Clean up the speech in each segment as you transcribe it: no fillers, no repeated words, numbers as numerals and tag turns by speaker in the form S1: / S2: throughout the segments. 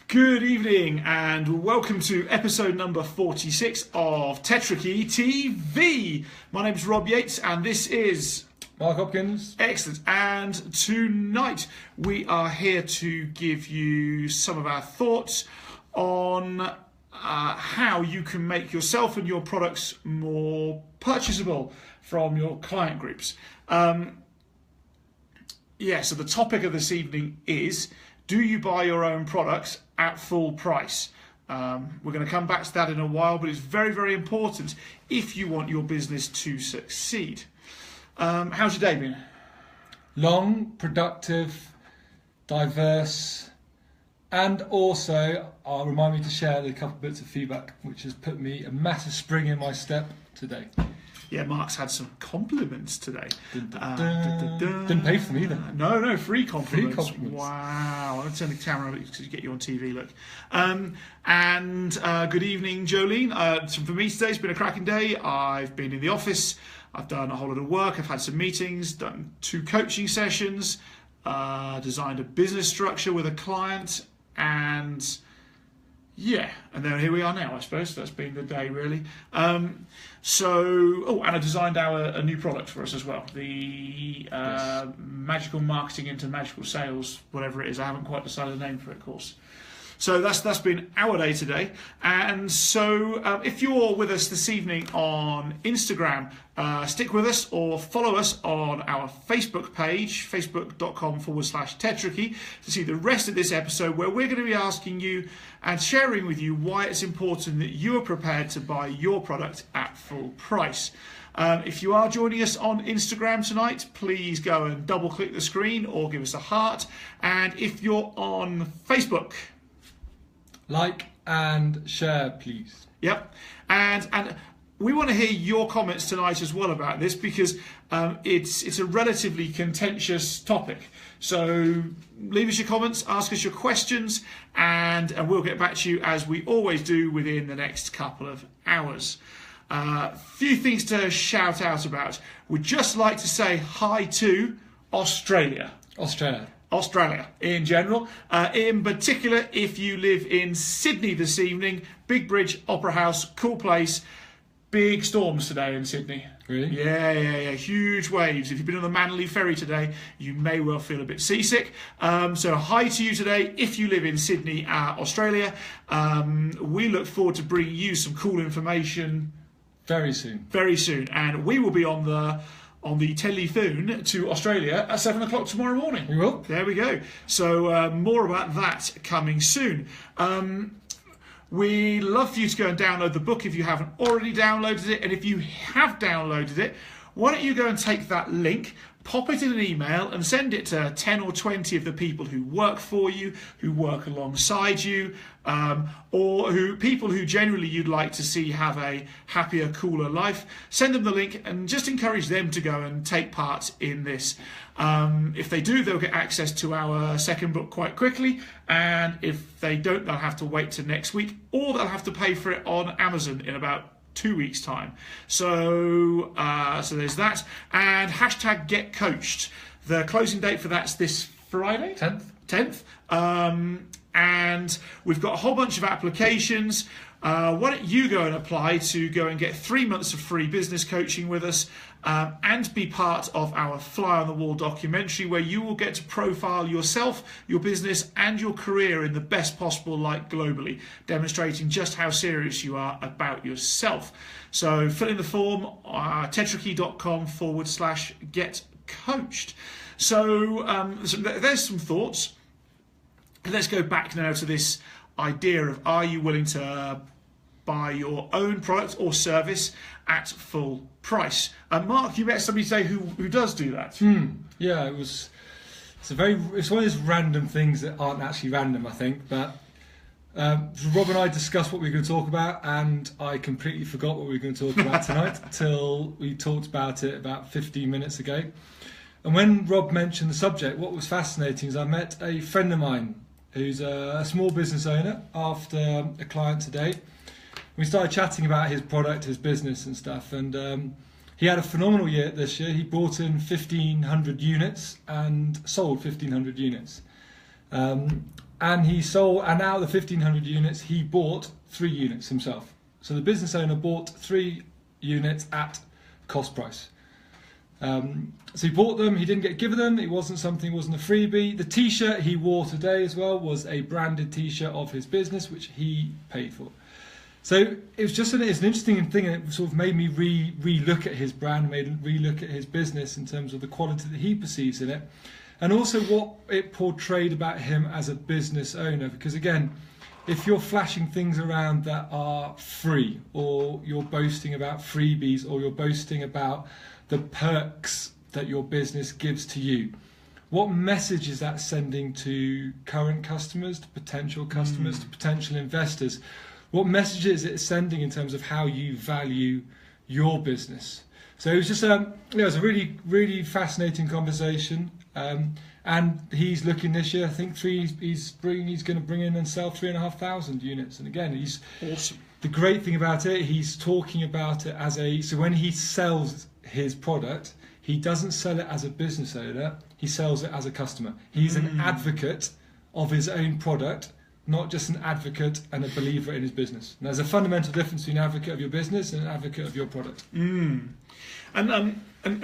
S1: Good evening and welcome to episode number 46 of Tetrakey TV. My name is Rob Yates and this is
S2: Mark Hopkins.
S1: Excellent. And tonight we are here to give you some of our thoughts on how you can make yourself and your products more purchasable from your client groups. So the topic of this evening is, do you buy your own products at full price? We're going to come back to that in a while, but it's very, very important if you want your business to succeed. How's your day been?
S2: Long, productive, diverse, and also I'll remind me to share a couple of bits of feedback which has put me a massive spring in my step today.
S1: Yeah, Mark's had some compliments today.
S2: Didn't pay for them either.
S1: No, free compliments.
S2: Free compliments.
S1: Wow. I'll turn the camera to get you on TV, look. Good evening, Jolene. For me today, it's been a cracking day. I've been in the office. I've done a whole lot of work. I've had some meetings, done 2 coaching sessions, designed a business structure with a client, and then here we are now, I suppose. That's been the day, really. And I designed a new product for us as well. The Magical Marketing into Magical Sales, whatever it is. I haven't quite decided the name for it, of course. So that's been our day today. And so if you're with us this evening on Instagram, stick with us or follow us on our Facebook page, facebook.com/Tetrakey, to see the rest of this episode, where we're going to be asking you and sharing with you why it's important that you are prepared to buy your product at full price. If you are joining us on Instagram tonight, please go and double click the screen or give us a heart. And if you're on Facebook,
S2: like and share, please.
S1: Yep. And we want to hear your comments tonight as well about this, because it's a relatively contentious topic. So leave us your comments, ask us your questions, and we'll get back to you as we always do within the next couple of hours. Few things to shout out about. We'd just like to say hi to Australia in general. In particular, if you live in Sydney this evening, Big Bridge, Opera House, cool place. Big storms today in Sydney.
S2: Really?
S1: Yeah. Huge waves. If you've been on the Manly Ferry today, you may well feel a bit seasick. So hi to you today if you live in Sydney, Australia. We look forward to bringing you some cool information
S2: very soon.
S1: And we will be on the telephone to Australia at 7 o'clock tomorrow morning.
S2: We will.
S1: There we go. So more about that coming soon. We'd love for you to go and download the book if you haven't already downloaded it. And if you have downloaded it, why don't you go and take that link, pop it in an email and send it to 10 or 20 of the people who work for you, who work alongside you, or people who generally you'd like to see have a happier, cooler life. Send them the link and just encourage them to go and take part in this. If they do, they'll get access to our second book quite quickly, and if they don't, they'll have to wait till next week, or they'll have to pay for it on Amazon in about 2 weeks' time. So there's that. And hashtag Get Coached. The closing date for that's this Friday, 10th. And we've got a whole bunch of applications. Why don't you go and apply to go and get 3 months of free business coaching with us, and be part of our Fly on the Wall documentary, where you will get to profile yourself, your business and your career in the best possible light globally, demonstrating just how serious you are about yourself. So fill in the form, tetrakey.com/get coached. So there's some thoughts. Let's go back now to this idea of, are you willing to buy your own product or service at full price? Mark, you met somebody today who does do that.
S2: Yeah, it's one of those random things that aren't actually random, I think. But Rob and I discussed what we were going to talk about, and I completely forgot what we were going to talk about tonight till we talked about it about 15 minutes ago. And when Rob mentioned the subject, what was fascinating is I met a friend of mine who's a small business owner after a client today. We started chatting about his product, his business and stuff, and he had a phenomenal year this year. He brought in 1,500 units and sold 1,500 units. and he sold, and out of the 1,500 units, he bought 3 units himself. So the business owner bought 3 units at cost price. So he bought them, he didn't get given them, it wasn't a freebie. The t-shirt he wore today as well was a branded t-shirt of his business, which he paid for. So it was just it's an interesting thing, and it sort of made me re-look at his brand, re-look at his business in terms of the quality that he perceives in it, and also what it portrayed about him as a business owner. Because again, if you're flashing things around that are free, or you're boasting about freebies, or you're boasting about the perks that your business gives to you, what message is that sending to current customers, to potential customers, to potential investors? What message is it sending in terms of how you value your business? So it was just it was a really, really fascinating conversation. And he's looking this year, I think he's going to bring in and sell 3,500 units. And again, he's
S1: awesome.
S2: The great thing about it, he's talking about it so when he sells his product, he doesn't sell it as a business owner, he sells it as a customer. He's an advocate of his own product, not just an advocate and a believer in his business. And there's a fundamental difference between an advocate of your business and an advocate of your product.
S1: And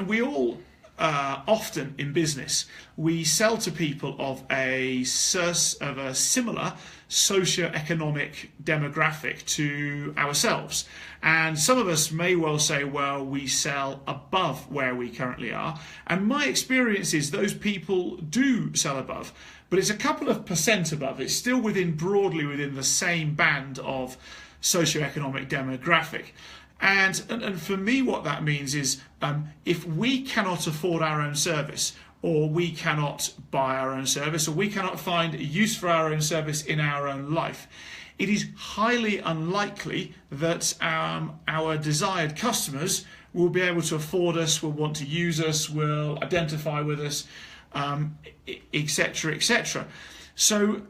S1: we all often in business, we sell to people of a similar socio-economic demographic to ourselves. And some of us may well say, well, we sell above where we currently are. And my experience is those people do sell above, but it's a couple of percent above. It's still broadly within the same band of socio-economic demographic. And for me, what that means is if we cannot afford our own service, or we cannot buy our own service, or we cannot find a use for our own service in our own life, it is highly unlikely that our desired customers will be able to afford us, will want to use us, will identify with us, etc., etc. So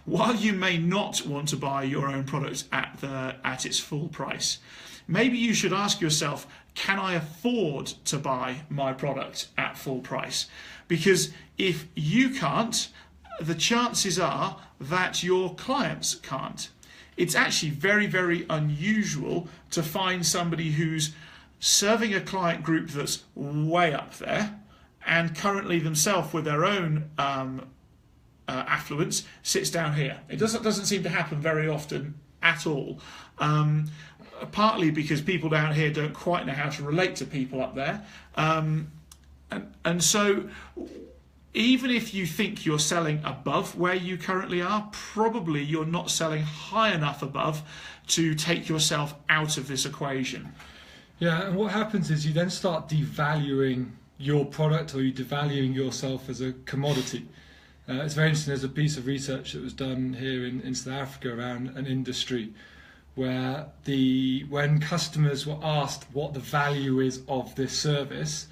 S1: while you may not want to buy your own product at its full price, maybe you should ask yourself, can I afford to buy my product at full price? Because if you can't, the chances are that your clients can't. It's actually very, very unusual to find somebody who's serving a client group that's way up there and currently themselves with their own affluence sits down here. It doesn't seem to happen very often at all. Partly because people down here don't quite know how to relate to people up there. And so even if you think you're selling above where you currently are, probably you're not selling high enough above to take yourself out of this equation.
S2: Yeah, and what happens is you then start devaluing your product, or you devaluing yourself as a commodity. It's very interesting. There's a piece of research that was done here in South Africa around an industry where when customers were asked what the value is of this service,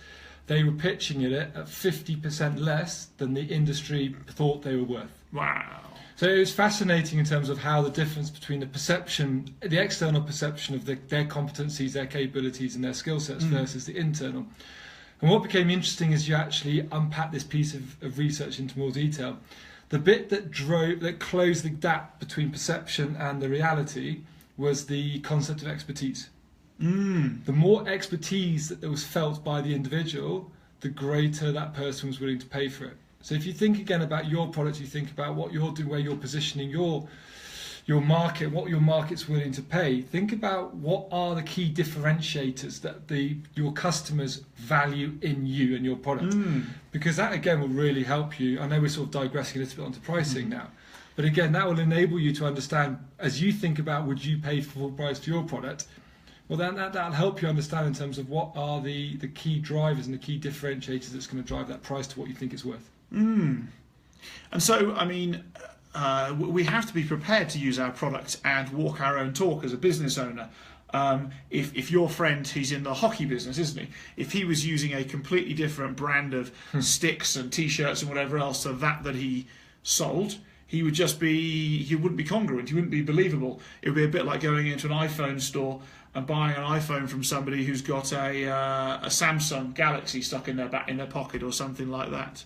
S2: they were pitching it at 50% less than the industry thought they were worth.
S1: Wow.
S2: So it was fascinating in terms of how the difference between the external perception of their competencies, their capabilities and their skill sets versus the internal. And what became interesting is you actually unpack this piece of research into more detail. The bit that closed the gap between perception and the reality was the concept of expertise. The more expertise that was felt by the individual, the greater that person was willing to pay for it. So if you think again about your product, you think about what you're doing, where you're positioning your market, what your market's willing to pay. Think about what are the key differentiators that your customers value in you and your product, because that again will really help you. I know we're sort of digressing a little bit onto pricing now, but again that will enable you to understand, as you think about would you pay full price for your product, well then that'll help you understand in terms of what are the key drivers and the key differentiators that's going to drive that price to what you think it's worth.
S1: And so, I mean, we have to be prepared to use our product and walk our own talk as a business owner. If your friend, he's in the hockey business, isn't he? If he was using a completely different brand of sticks and t-shirts and whatever else to that he sold, he wouldn't be congruent, he wouldn't be believable. It would be a bit like going into an iPhone store and buying an iPhone from somebody who's got a Samsung Galaxy stuck in their pocket or something like that.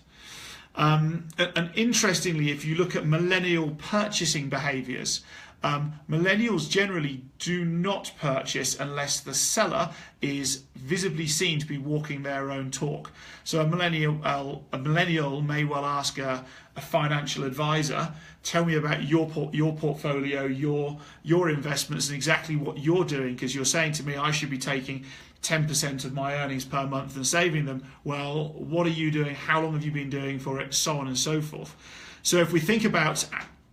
S1: And interestingly, if you look at millennial purchasing behaviours, millennials generally do not purchase unless the seller is visibly seen to be walking their own talk. So a millennial may well ask a financial advisor, tell me about your portfolio, your investments, and exactly what you're doing, because you're saying to me I should be taking 10% of my earnings per month and saving them. Well, what are you doing? How long have you been doing for it? So on and so forth. So if we think about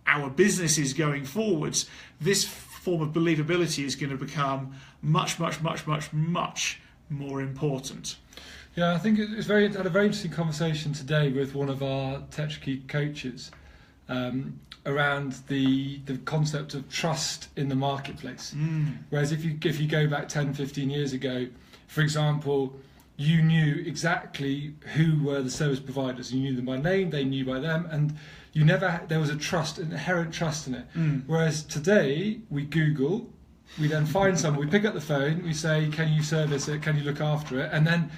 S1: our businesses going forwards, this form of believability is going to become much, much, much, much, much more important.
S2: Yeah, I think had a very interesting conversation today with one of our Tetrakey coaches around the concept of trust in the marketplace. Whereas if you go back 10, 15 years ago, for example, you knew exactly who were the service providers. You knew them by name, they knew by them, and there was an inherent trust in it. Whereas today, we Google, we then find someone, we pick up the phone, we say, can you service it, can you look after it? And then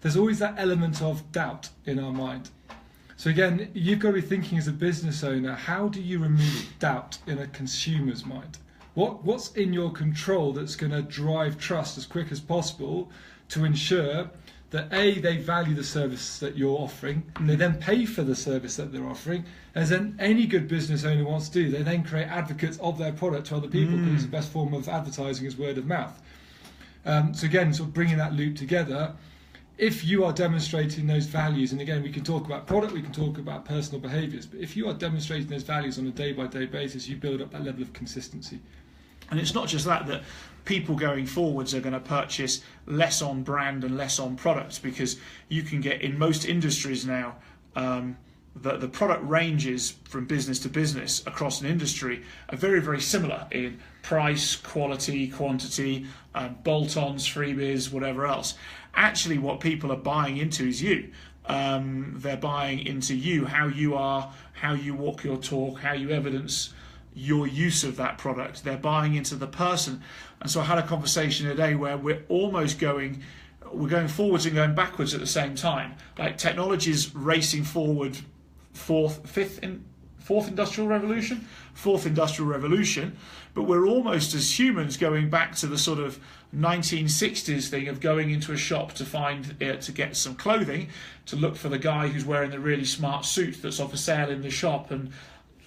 S2: there's always that element of doubt in our mind. So again, you've got to be thinking as a business owner, how do you remove doubt in a consumer's mind? What's in your control that's going to drive trust as quick as possible to ensure that A, they value the service that you're offering, they then pay for the service that they're offering, as then any good business owner wants to do, they then create advocates of their product to other people, because the best form of advertising is word of mouth. So again, sort of bringing that loop together, if you are demonstrating those values, and again, we can talk about product, we can talk about personal behaviours, but if you are demonstrating those values on a day-by-day basis, you build up that level of consistency.
S1: And it's not just that people going forwards are going to purchase less on brand and less on products, because you can get in most industries now, the product ranges from business to business across an industry are very, very similar in price, quality, quantity, bolt-ons, freebies, whatever else. Actually, what people are buying into is you. They're buying into you, how you are, how you walk your talk, how you evidence your use of that product. They're buying into the person. And so I had a conversation today where we're going forwards and going backwards at the same time. Like, technology is racing forward, fourth industrial revolution, but we're almost as humans going back to the sort of 1960s thing of going into a shop to get some clothing, to look for the guy who's wearing the really smart suit that's on for sale in the shop, and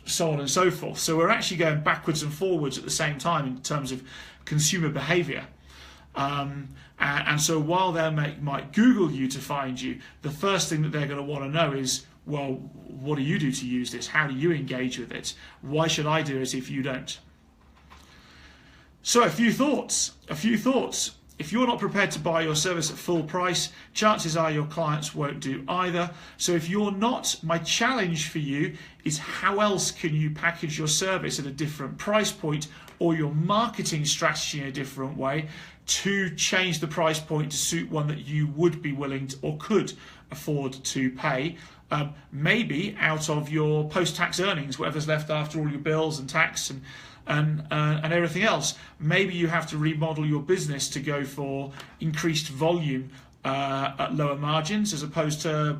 S1: so on and so forth. So we're actually going backwards and forwards at the same time in terms of consumer behaviour. And so while they might Google you to find you, the first thing that they're going to want to know is, well, what do you do to use this? How do you engage with it? Why should I do it if you don't? So a few thoughts. If you're not prepared to buy your service at full price, chances are your clients won't do either. So if you're not, my challenge for you is, how else can you package your service at a different price point, or your marketing strategy in a different way, to change the price point to suit one that you would be willing to, or could afford to pay, maybe out of your post-tax earnings, whatever's left after all your bills and tax and everything else. Maybe you have to remodel your business to go for increased volume at lower margins, as opposed to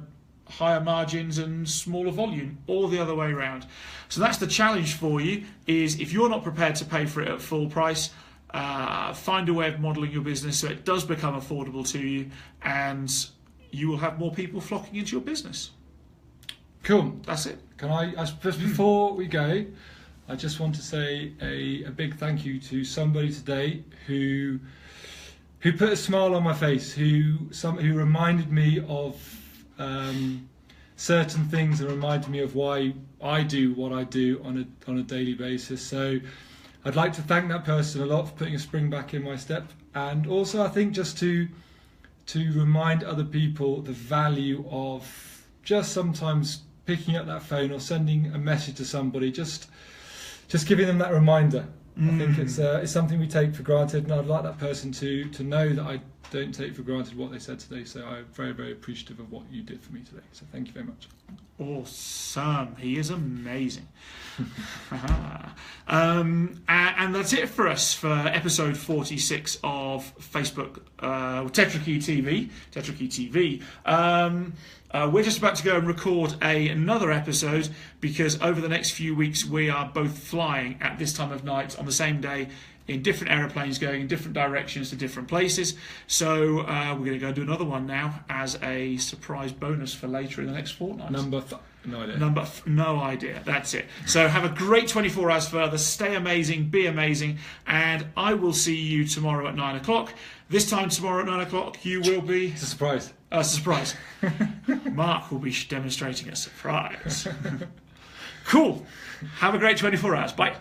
S1: higher margins and smaller volume, or the other way around. So that's the challenge for you, is if you're not prepared to pay for it at full price, find a way of modelling your business so it does become affordable to you, and you will have more people flocking into your business.
S2: Cool.
S1: That's it.
S2: Can I just before we go, I just want to say a big thank you to somebody today who put a smile on my face, who reminded me of certain things, and reminded me of why I do what I do on a daily basis. So I'd like to thank that person a lot for putting a spring back in my step, and also I think just to remind other people the value of just sometimes picking up that phone or sending a message to somebody, just giving them that reminder. I think it's something we take for granted, and I'd like that person to know that don't take for granted what they said today. So I'm very, very appreciative of what you did for me today. So thank you very much.
S1: Awesome. He is amazing. And that's it for us for episode 46 of Facebook Tetrakey TV. We're just about to go and record another episode because over the next few weeks we are both flying at this time of night on the same day in different aeroplanes going in different directions to different places. So we're going to go do another one now as a surprise bonus for later in the next fortnight.
S2: No idea.
S1: No idea. That's it. So have a great 24 hours further. Stay amazing. Be amazing. And I will see you tomorrow at 9 o'clock. This time tomorrow at 9 o'clock, you will be...
S2: It's a surprise.
S1: A surprise. Mark will be demonstrating a surprise. Cool. Have a great 24 hours. Bye.